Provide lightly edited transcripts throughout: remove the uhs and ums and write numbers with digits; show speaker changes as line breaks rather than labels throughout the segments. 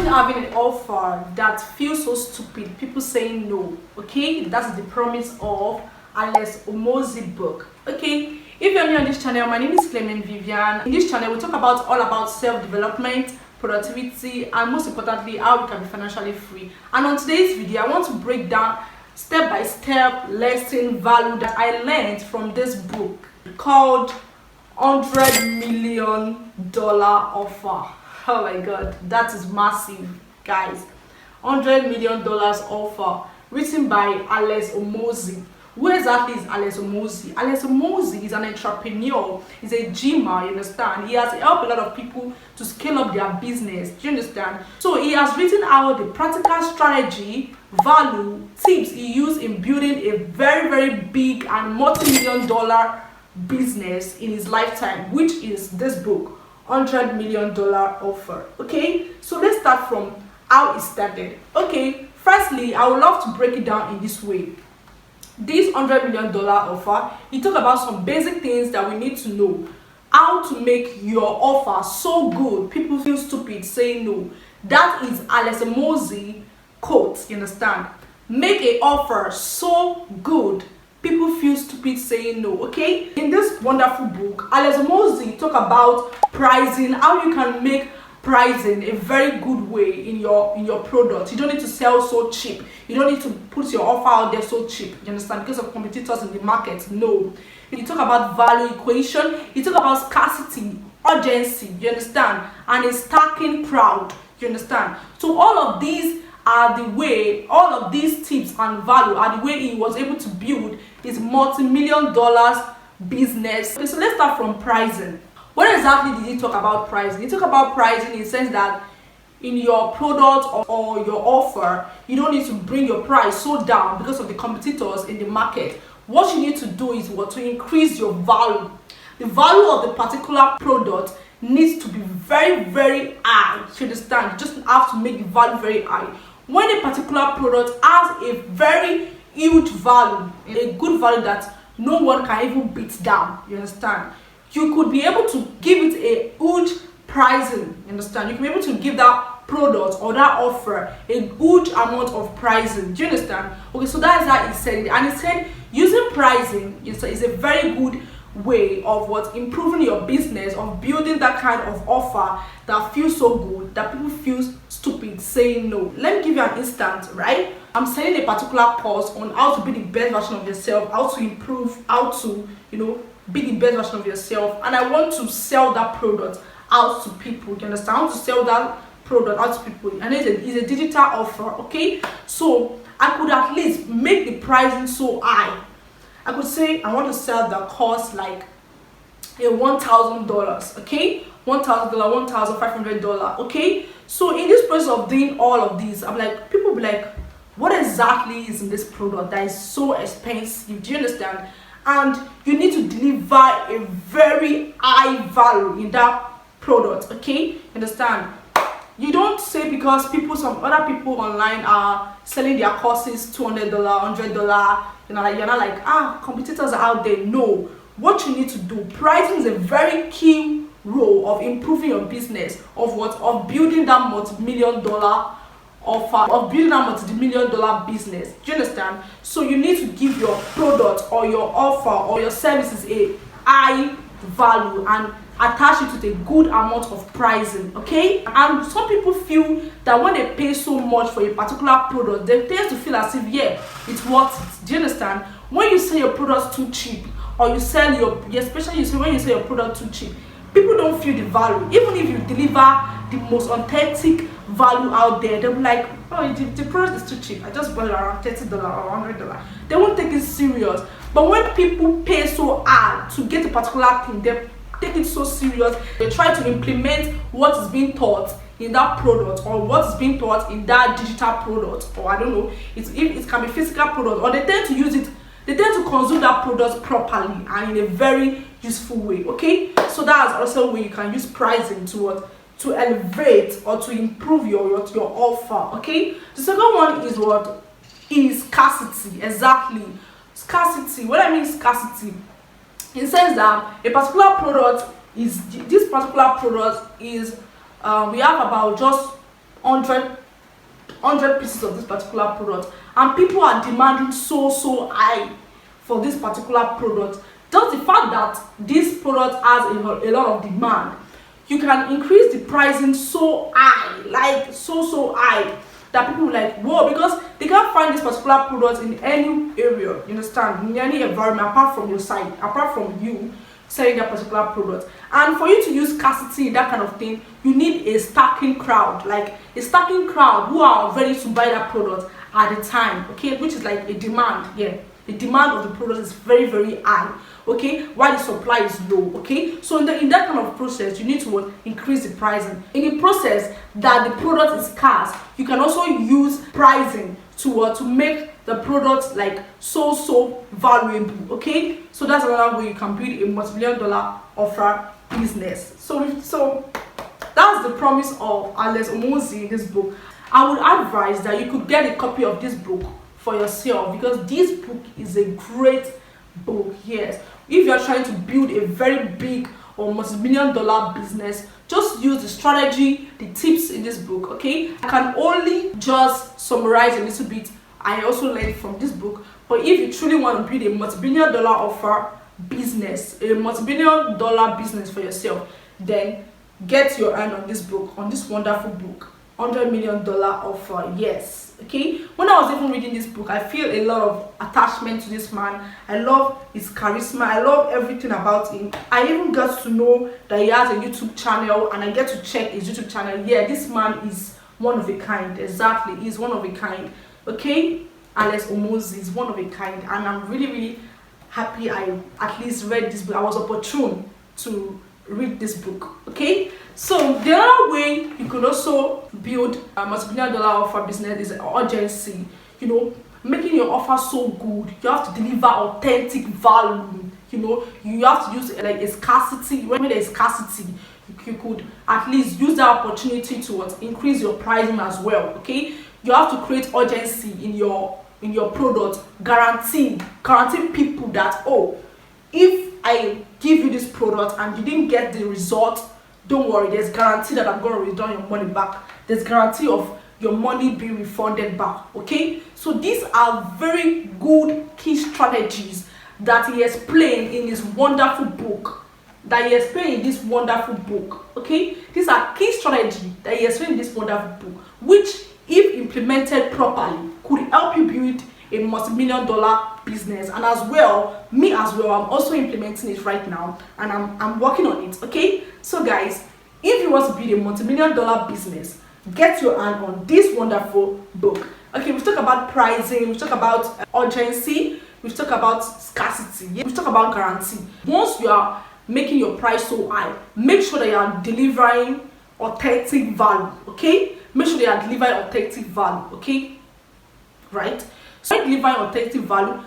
Imagine having an offer that feels so stupid, people saying no. Okay, that's the promise of Alex Hormozi book. Okay, if you're new on this channel, my name is Clement Vivian. In this channel we talk about all about self-development, productivity, and most importantly how we can be financially free. And on today's video I want to break down step-by-step lesson value that I learned from this book called $100 million offer. Oh my god, that is massive, guys. $100 million offer, written by Alex Hormozi. Who exactly is Alex Hormozi? Alex Hormozi is an entrepreneur, he's a gymmer, you understand. He has helped a lot of people to scale up their business, do you understand? So he has written out the practical strategy, value, tips he used in building a very big and multi-million dollar business in his lifetime, which is this book, $100 million offer. Okay, so let's start from how it started. Okay, firstly I would love to break it down in this way. This $100 million offer, it talks about some basic things that we need to know. How to make your offer so good people feel stupid saying no. That is Alex Hormozi quote, you understand? Make a offer so good people feel stupid saying no. Okay, in this wonderful book Alex Hormozi talk about pricing, how you can make pricing a very good way in your product. You don't need to sell so cheap, you don't need to put your offer out there so cheap, you understand, because of competitors in the market. No, you talk about value equation, you talk about scarcity, urgency, you understand, and a stacking crowd, you understand. So all of these are the way, all of these tips and value are the way he was able to build his multi-million dollars business. Okay, so let's start from pricing. What exactly did he talk about pricing? He talk about pricing in the sense that in your product or your offer, you don't need to bring your price so down because of the competitors in the market. What you need to do is to increase your value. The value of the particular product needs to be very high. You understand? You just have to make the value very high. When a particular product has a very huge value, a good value that no one can even beat down, you understand, you could be able to give it a huge pricing, you understand. You can be able to give that product or that offer a huge amount of pricing, do you understand? Okay, so that is how he said it. And he said using pricing is a very good way of improving your business, of building that kind of offer that feels so good that people feel stupid saying no. Let me give you an instance, right? I'm selling a particular course on how to be the best version of yourself, how to improve, how to be the best version of yourself, and I want to sell that product out to people, you understand? I want to sell that product out to people, and it's a digital offer. Okay, so I could at least make the pricing so high. I could say I want to sell the course like a $1,000, okay, $1,000, $1,500, okay. So in this process of doing all of these, I'm like, people be like, what exactly is in this product that is so expensive? Do you understand? And you need to deliver a very high value in that product, okay? You understand? You don't say because some other people online are selling their courses $200, $100, you're not like, competitors are out there. No, what you need to do, pricing is a very key role of improving your business, of building that multi-million dollar offer, of building a multi-million dollar business. Do you understand? So you need to give your product or your offer or your services a high value and attach it with a good amount of pricing, okay? And some people feel that when they pay so much for a particular product, they tend to feel as if, yeah, it's worth it. Do you understand? When you sell your products too cheap, or you sell when you sell your product too cheap, people don't feel the value. Even if you deliver the most authentic value out there, they'll be like, oh, the product is too cheap, I just bought it around $30 or $100. They won't take it serious. But when people pay so hard to get a particular thing, they take it so serious. They try to implement what is being taught in that product or what is being taught in that digital product, or I don't know, it can be physical product, or they tend to use it, they tend to consume that product properly and in a very useful way. Okay, so that's also where you can use pricing to elevate or to improve your offer. Okay, the second one is scarcity. Exactly, scarcity. What I mean scarcity, in sense that a particular product is we have about just 100 pieces of this particular product, and people are demanding so high for this particular product. Just the fact that this product has a lot of demand, you can increase the pricing so high, like so high, that people will like, whoa, because they can't find this particular product in any area, you understand, in any environment apart from your side, apart from you selling that particular product. And for you to use scarcity, that kind of thing, you need a stacking crowd, like a stacking crowd who are ready to buy that product at the time, okay, which is like a demand. Yeah, the demand of the product is very high, okay, while the supply is low, okay. So in that kind of process, you need to increase the pricing. In the process that the product is scarce, you can also use pricing to make the product like so valuable, okay. So that's another way you can build a multi-million-dollar offer business. So that's the promise of Alex Hormozi in this book. I would advise that you could get a copy of this book for yourself, because this book is a great book. Yes, if you're trying to build a very big or multi-million-dollar business, just use the strategy, the tips in this book, okay. I can only just summarize a little bit. I also learned from this book. But if you truly want to build a multi-billion-dollar offer business, a multi-billion-dollar business for yourself, then get your hand on this book, on this wonderful book, $100 million offer. Yes, okay. When I was even reading this book, I feel a lot of attachment to this man. I love his charisma. I love everything about him. I even got to know that he has a YouTube channel, and I get to check his YouTube channel. Yeah, this man is one of a kind. Exactly, he's one of a kind, okay. Alex Hormozi is one of a kind, and I'm really happy I at least read this book. I was opportune to read this book, okay. So the other way you could also build a multi-billion-dollar offer business is urgency. You know, making your offer so good, you have to deliver authentic value. You know, you have to use like a scarcity. When there is scarcity, you could at least use that opportunity to increase your pricing as well, okay. You have to create urgency in your product. Guarantee people that, oh, if I give you this product and you didn't get the result, don't worry, there's guarantee that I'm going to return your money back. There's guarantee of your money being refunded back, okay. So these are very good key strategies that he explained in his wonderful book, okay. These are key strategies that he explained in this wonderful book, which if implemented properly could help you build a multi-million-dollar business. And as well, me as well, I'm also implementing it right now, and I'm working on it, okay. So guys, if you want to build a multi-million-dollar business, get your hand on this wonderful book. Okay, we've talked about pricing, we've talked about urgency, we've talked about scarcity, we've talked about guarantee. Once you are making your price so high, make sure that you are delivering authentic value, okay. Make sure they are delivering authentic value, okay, right. So delivering authentic value,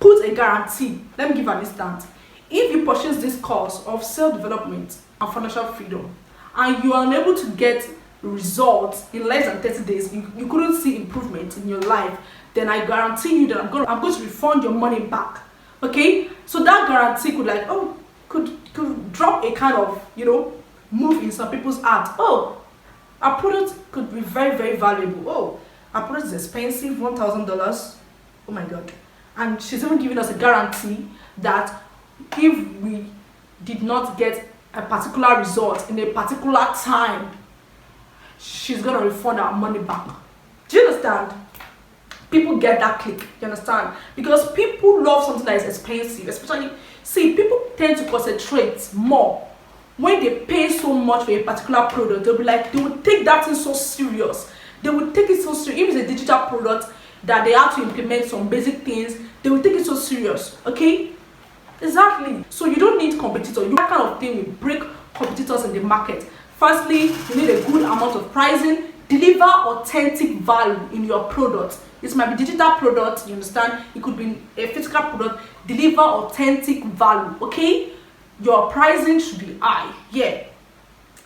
put a guarantee. Let me give an instance. If you purchase this course of self-development and financial freedom, and you are unable to get results in less than 30 days, you couldn't see improvement in your life, then I guarantee you that I'm going to refund your money back, okay. So that guarantee could drop a kind of, you know, move in some people's heart. Oh, our product could be very valuable. Oh, our product is expensive, $1,000. Oh my god. And she's even giving us a guarantee that if we did not get a particular result in a particular time, she's gonna refund our money back. Do you understand? People get that click, you understand? Because people love something that is expensive, especially, see, people tend to concentrate more when they pay so much for a particular product. They'll be like, they will take that thing so serious. They will take it so serious. If it's a digital product that they have to implement some basic things, they will take it so serious, okay. Exactly. So you don't need competitors. That kind of thing will break competitors in the market. Firstly, you need a good amount of pricing. Deliver authentic value in your product. This might be digital product, you understand, it could be a physical product. Deliver authentic value, okay. Your pricing should be high. Yeah,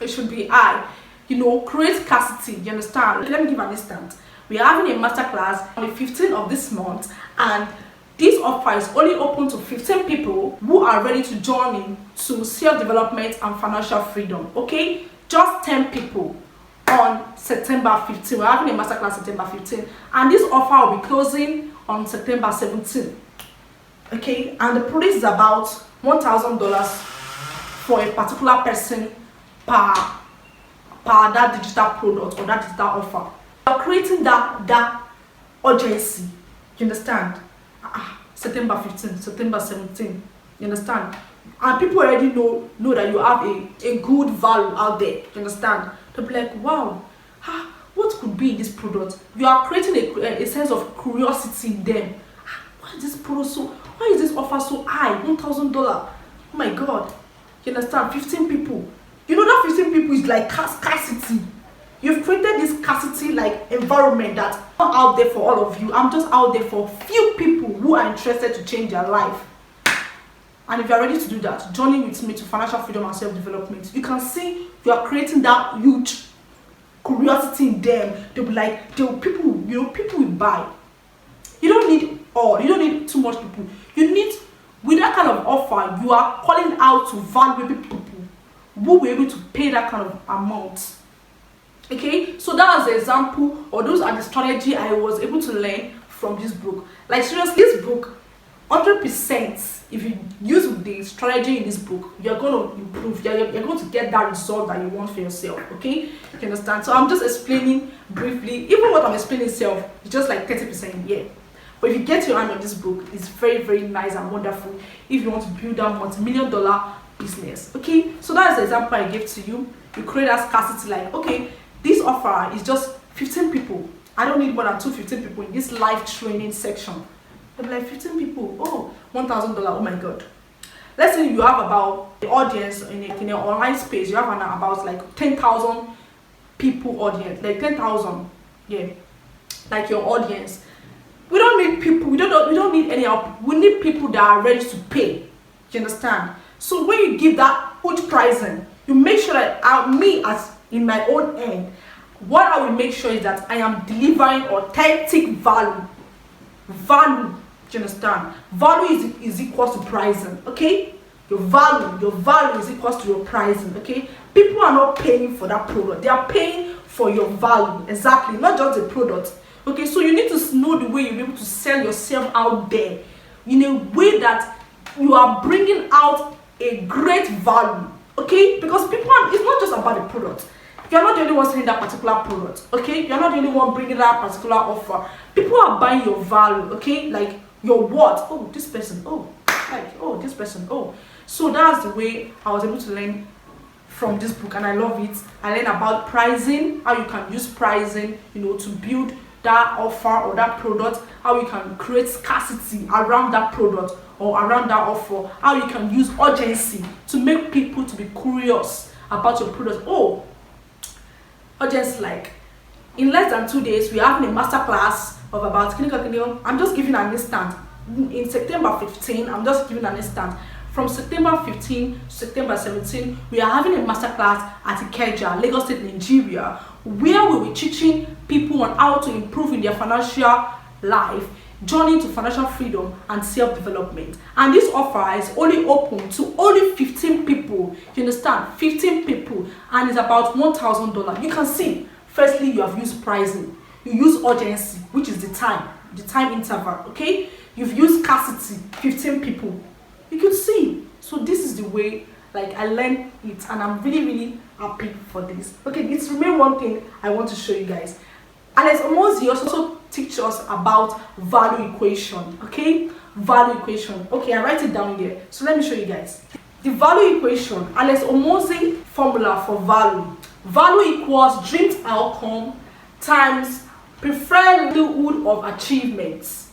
it should be high. You know, create scarcity, you understand. Let me give an instance. We are having a masterclass on the 15th of this month, and this offer is only open to 15 people who are ready to join in to self-development and financial freedom, okay. Just 10 people on September 15. We're having a masterclass September 15, and this offer will be closing on September 17. Okay, and the price is about $1,000 for a particular person per that digital product or that digital offer. You're creating that urgency. You understand? September 15, September 17. You understand? And people already know that you have a good value out there. You understand? They'll be like, wow, what could be in this product? You are creating a sense of curiosity in them. Why is this product so? Why is this offer so high? $1,000. Oh my God. You understand? 15 people. You know that 15 people is like scarcity. You've created this scarcity like environment that's not out there for all of you. I'm just out there for few people who are interested to change their life. And if you're ready to do that, journey with me to financial freedom and self-development. You can see you are creating that huge curiosity in them. They'll be like, people will buy. You don't need all. You don't need too much people. You need, with that kind of offer, you are calling out to valuable people who will be able to pay that kind of amount. Okay, so that was the example, or those are the strategy I was able to learn from this book. Like seriously, this book, 100%. If you use the strategy in this book, you're going to improve. You're going to get that result that you want for yourself. Okay, you understand? So I'm just explaining briefly. Even what I'm explaining itself is just like 30% here. But if you get your hand on this book, it's very, very nice and wonderful if you want to build a multi-million-dollar business. Okay, so that's the example I gave to you. You create that scarcity, like, okay, this offer is just 15 people. I don't need more than 15 people in this live training section. I'm like, 15 people, oh, $1,000, oh my God. Let's say you have about the audience in an online space, you have about like 10,000 people audience, like 10,000, yeah, like your audience. We don't need people, we don't need any help. We need people that are ready to pay. You understand? So when you give that huge pricing, you make sure that me as in my own end, what I will make sure is that I am delivering authentic value. Value, do you understand? Value is equal to pricing, okay? Your value is equal to your pricing, okay? People are not paying for that product. They are paying for your value, exactly, not just the product. Okay, so you need to know the way you'll be able to sell yourself out there in a way that you are bringing out a great value, okay? Because people it's not just about the product. You're not the only one selling that particular product, okay? You're not the only one bringing that particular offer. People are buying your value, okay? Like your what? Oh, this person. Oh, like, oh, this person. Oh. So that's the way I was able to learn from this book, and I love it. I learned about pricing, how you can use pricing, to build that offer or that product, how you can create scarcity around that product or around that offer, how you can use urgency to make people to be curious about your product. Oh, urgency, like in less than 2 days we have a master class of about clinical. I'm just giving an instant. In September 15, I'm just giving an instant. From September 15 to September 17, we are having a master class at Ikeja, Lagos State, Nigeria, where we'll be teaching people on how to improve in their financial life, journey to financial freedom and self-development. And this offer is only open to only 15 people. You understand? 15 people, and it's about $1,000. You can see, firstly, you have used pricing, you use urgency, which is the time interval, okay? You've used scarcity, 15 people. You can see. So this is the way, like, I learned it, and I'm really, really happy for this. Okay, it's remain one thing I want to show you guys. Alex Hormozi also teaches us about value equation. Okay, value equation. Okay, I write it down here. So let me show you guys. The value equation, Alex Hormozi formula for value. Value equals dreamed outcome times preferred likelihood of achievements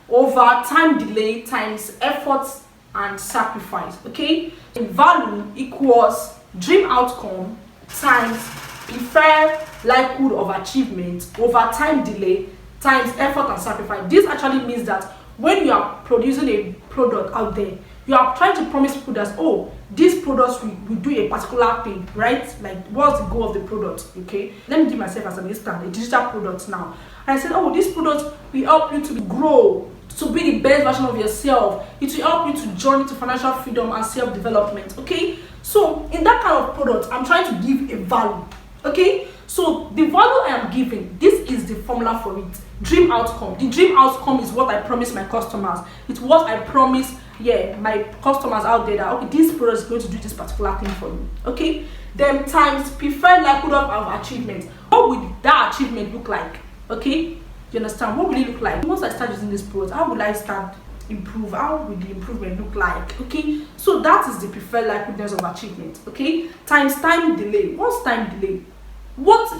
over time delay times efforts and sacrifice. Okay, and value equals dream outcome times preferred likelihood of achievement over time delay times effort and sacrifice. This actually means that when you are producing a product out there, you are trying to promise people that, oh, these products will do a particular thing, right? Like, what's the goal of the product? Okay, let me give myself as an instance, a digital product now. And I said, oh, this product will help you to grow, to be the best version of yourself. It will help you to journey to financial freedom and self-development. Okay, so in that kind of product, I'm trying to give a value. Okay, So the value I am giving, this is the formula for it. Dream outcome. The dream outcome is what I promise my customers. It's what I promise, my customers out there, that okay, this product is going to do this particular thing for you. Okay, then times preferred likelihood of achievement. What would that achievement look like? Okay, you understand? What will it look like once I start using this product? How will I start improve? How will the improvement look like? Okay, so that is the preferred likelihood of achievement. Okay, times time delay. What's time delay?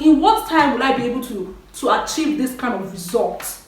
In what time will I be able to achieve this kind of results?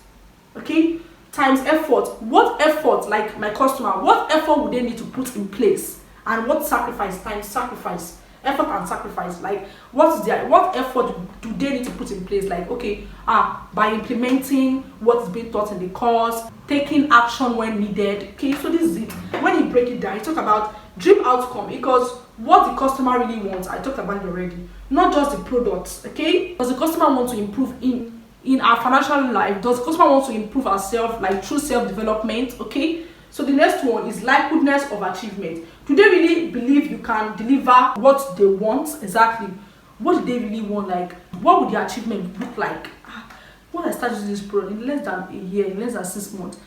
Okay, times effort. What effort, like my customer, what effort would they need to put in place? And what sacrifice, times sacrifice, effort and sacrifice, like what effort do they need to put in place? Like, okay, by implementing what's being taught in the course, taking action when needed. Okay, so this is it. When you break it down, you talk about dream outcome, because what the customer really wants, I talked about it already, not just the products. Okay, does the customer want to improve in our financial life? Does the customer want to improve ourselves, like through self-development? Okay, so the next one is likeliness of achievement. Do they really believe you can deliver what they want? Exactly. What do they really want? Like, what would the achievement look like? When I start using this product in less than a year, in less than 6 months,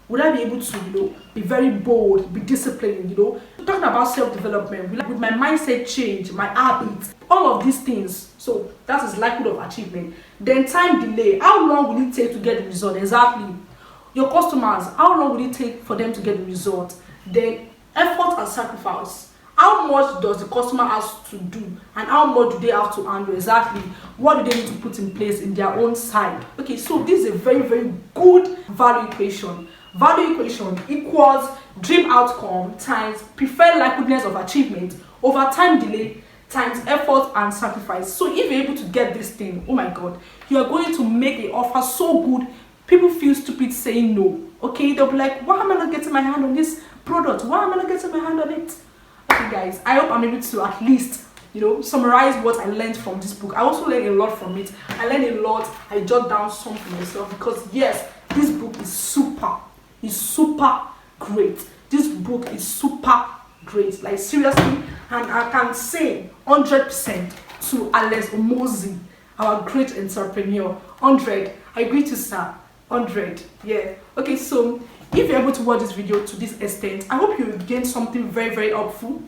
would I be able to, be very bold, be disciplined, talking about self-development, would my mindset change, my habits, all of these things? So that is likelihood of achievement. Then time delay. How long will it take to get the result? Exactly. Your customers, how long will it take for them to get the result? Then effort and sacrifice. How much does the customer have to do, and how much do they have to handle? Exactly. What do they need to put in place in their own side? Okay, so this is a very, very good value equation. Value equation equals dream outcome times preferred likeliness of achievement over time delay times effort and sacrifice. So if you're able to get this thing, oh my god, you are going to make the offer so good, people feel stupid saying no. Okay, they'll be like, why am I not getting my hand on this product? Why am I not getting my hand on it? Okay guys, I hope I'm able to at least summarize what I learned from this book. I also learned a lot from it. I learned a lot. I jot down some for myself, because yes, this book is super great. This book is super great, like seriously. And I can say 100% to Alex Hormozi, our great entrepreneur. 100. I agree to sir. 100. Yeah. Okay, so if you're able to watch this video to this extent, I hope you will gain something very, very helpful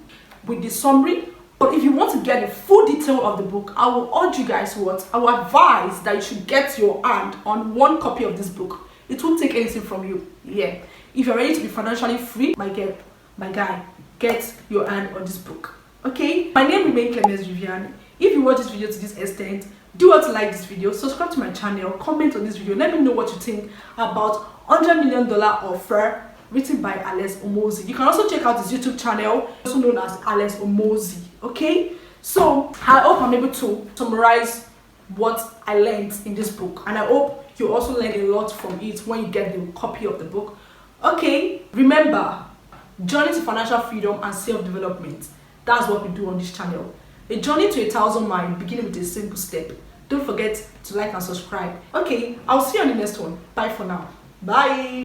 with the summary. But if you want to get the full detail of the book, I will urge you guys I will advise that you should get your hand on one copy of this book. It won't take anything from you. Yeah. If you're ready to be financially free, my guy, get your hand on this book. Okay? My name remains Clement Vivian. If you watch this video to this extent, do want to like this video, subscribe to my channel, comment on this video, let me know what you think about $100 million offer written by Alex Hormozi. You can also check out his YouTube channel, also known as Alex Hormozi. Okay, so I hope I'm able to summarize what I learned in this book, and I hope you also learn a lot from it when you get the copy of the book. Okay, remember, journey to financial freedom and self-development. That's what we do on this channel. A journey to 1,000 miles beginning with a simple step. Don't forget to like and subscribe. Okay, I'll see you on the next one. Bye for now. Bye.